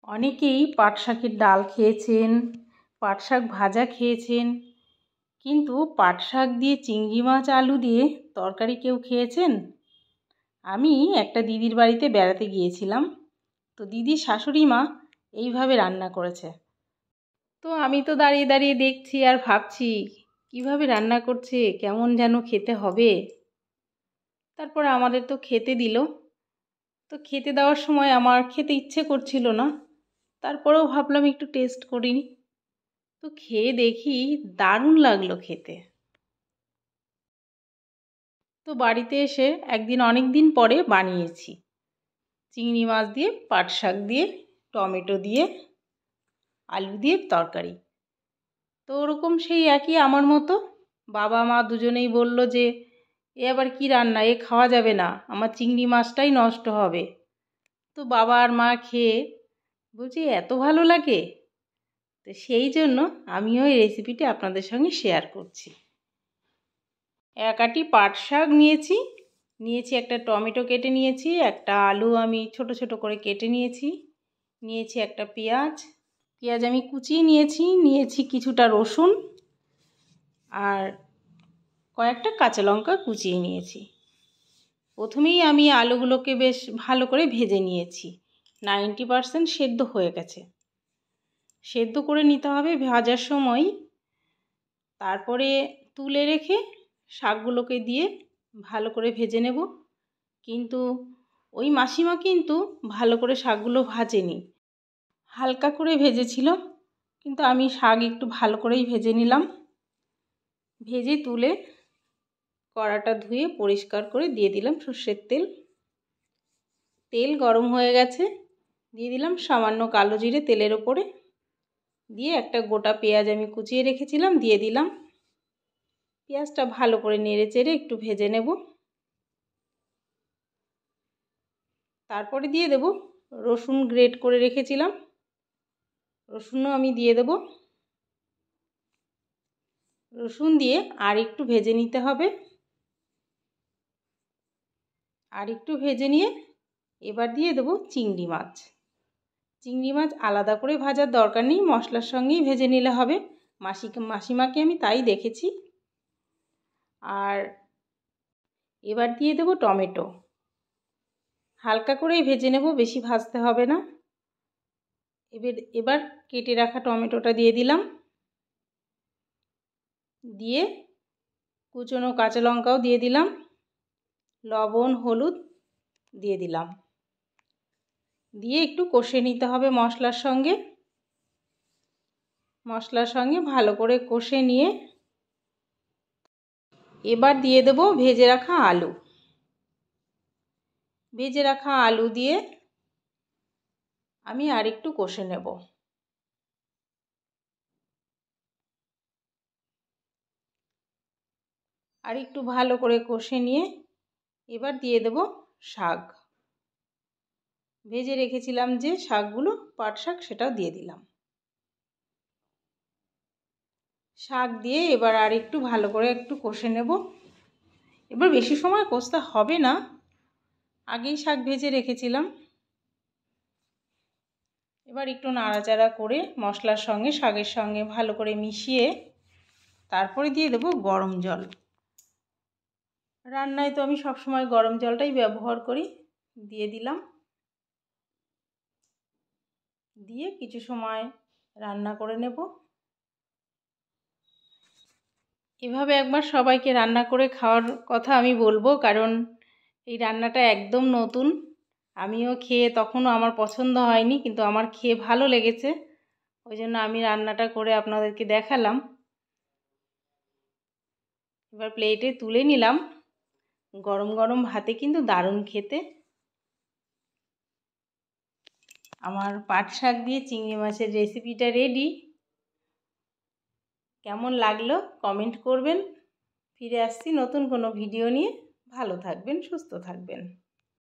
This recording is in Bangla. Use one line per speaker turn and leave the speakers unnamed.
অনেকেই পাট শাকের ডাল খেয়েছেন, পাট শাক ভাজা খেয়েছেন, কিন্তু পাট শাক দিয়ে চিংড়ি মাছ আলু দিয়ে তরকারি কেউ খেয়েছেন? আমি একটা দিদির বাড়িতে বেড়াতে গিয়েছিলাম, তো দিদির শাশুড়ি মা এইভাবে রান্না করেছে। তো আমি তো দাঁড়িয়ে দাঁড়িয়ে দেখছি আর ভাবছি কিভাবে রান্না করছে, কেমন যেন খেতে হবে। তারপর আমাদের তো খেতে দিল। তো খেতে দেওয়ার সময় আমার খেতে ইচ্ছে করছিল না, তারপরেও ভাবলাম একটু টেস্ট করিনি। তো খেয়ে দেখি দারুণ লাগলো খেতে। তো বাড়িতে এসে একদিন অনেক দিন পরে বানিয়েছি চিংড়ি মাছ দিয়ে, পাট শাক দিয়ে, টমেটো দিয়ে, আলু দিয়ে তরকারি। তো ওরকম সেই একই আমার মতো বাবা মা দুজনেই বলল যে এ আবার কি রান্না, এ খাওয়া যাবে না, আমার চিংড়ি মাছটাই নষ্ট হবে। তো বাবা আর মা খেয়ে বলছি এত ভালো লাগে। তো সেই জন্য আমিও এই রেসিপিটি আপনাদের সঙ্গে শেয়ার করছি। এক আটি পাট শাক নিয়েছি, একটা টমেটো কেটে নিয়েছি, একটা আলু আমি ছোট ছোট করে কেটে নিয়েছি একটা পেঁয়াজ আমি কুচিয়ে নিয়েছি কিছুটা রসুন আর কয়েকটা কাঁচা লঙ্কা কুচিয়ে নিয়েছি। প্রথমেই আমি আলুগুলোকে বেশ ভালো করে ভেজে নিয়েছি, 90% সেদ্ধ হয়ে গেছে। সেদ্ধ করে নিতে হবে ভাজার সময়। তারপরে তুলে রেখে শাকগুলোকে দিয়ে ভালো করে ভেজে নেব। কিন্তু ওই মাসিমা কিন্তু ভালো করে শাকগুলো ভাজেনি, হালকা করে ভেজেছিল, কিন্তু আমি শাক একটু ভালো করেই ভেজে নিলাম। ভেজে তুলে কড়াটা ধুয়ে পরিষ্কার করে দিয়ে দিলাম সর্ষের তেল। তেল গরম হয়ে গেছে, দিয়ে দিলাম সামান্য কালো জিরে তেলের ওপরে, দিয়ে একটা গোটা পেঁয়াজ আমি কুচিয়ে রেখেছিলাম দিয়ে দিলাম। পেঁয়াজটা ভালো করে নেড়ে চেড়ে একটু ভেজে নেব। তারপরে দিয়ে দেব রসুন, গ্রেট করে রেখেছিলাম রসুনও আমি দিয়ে দেব। রসুন দিয়ে আর একটু ভেজে নিতে হবে। আর একটু ভেজে নিয়ে এবার দিয়ে দেব চিংড়ি মাছ। চিংড়ি মাছ আলাদা করে ভাজার দরকার নেই, মশলার সঙ্গেই ভেজে নিলে হবে। মাসিমাকে আমি তাই দেখেছি। আর এবার দিয়ে দেব টমেটো, হালকা করেই ভেজে নেব, বেশি ভাজতে হবে না। এবার কেটে রাখা টমেটোটা দিয়ে দিলাম, দিয়ে কুচনো কাঁচা লঙ্কাও দিয়ে দিলাম, লবণ হলুদ দিয়ে দিলাম, দিয়ে একটু কষে নিতে হবে মশলার সঙ্গে ভালো করে কষে নিয়ে এবার দিয়ে দেব ভেজে রাখা আলু দিয়ে আমি আর একটু কষে নেব। আর একটু ভালো করে কষে নিয়ে এবার দিয়ে দেব শাক। ভেজে রেখেছিলাম যে শাকগুলো, পাট শাক, সেটাও দিয়ে দিলাম। শাক দিয়ে এবার আর একটু ভালো করে একটু কষে নেব। এবার বেশি সময় কষতে হবে না, আগেই শাক ভেজে রেখেছিলাম। এবার একটু নাড়াচাড়া করে মশলার সঙ্গে শাকের সঙ্গে ভালো করে মিশিয়ে তারপরে দিয়ে দেব গরম জল। রান্নায় তো আমি সবসময় গরম জলটাই ব্যবহার করি। দিয়ে দিলাম, দিয়ে কিছু সময় রান্না করে নেব। এভাবে একবার সবাইকে রান্না করে খাওয়ার কথা আমি বলবো, কারণ এই রান্নাটা একদম নতুন। আমিও খেয়ে তখনও আমার পছন্দ হয়নি, কিন্তু আমার খেয়ে ভালো লেগেছে, ওই জন্য আমি রান্নাটা করে আপনাদেরকে দেখালাম। এবার প্লেটে তুলে নিলাম। গরম গরম ভাতে কিন্তু দারুণ খেতে। আমার পাট শাক দিয়ে চিংড়ি মাছের রেসিপিটা রেডি। কেমন লাগলো কমেন্ট করবেন। ফিরে আসছি নতুন কোনো ভিডিও নিয়ে। ভালো থাকবেন, সুস্থ থাকবেন।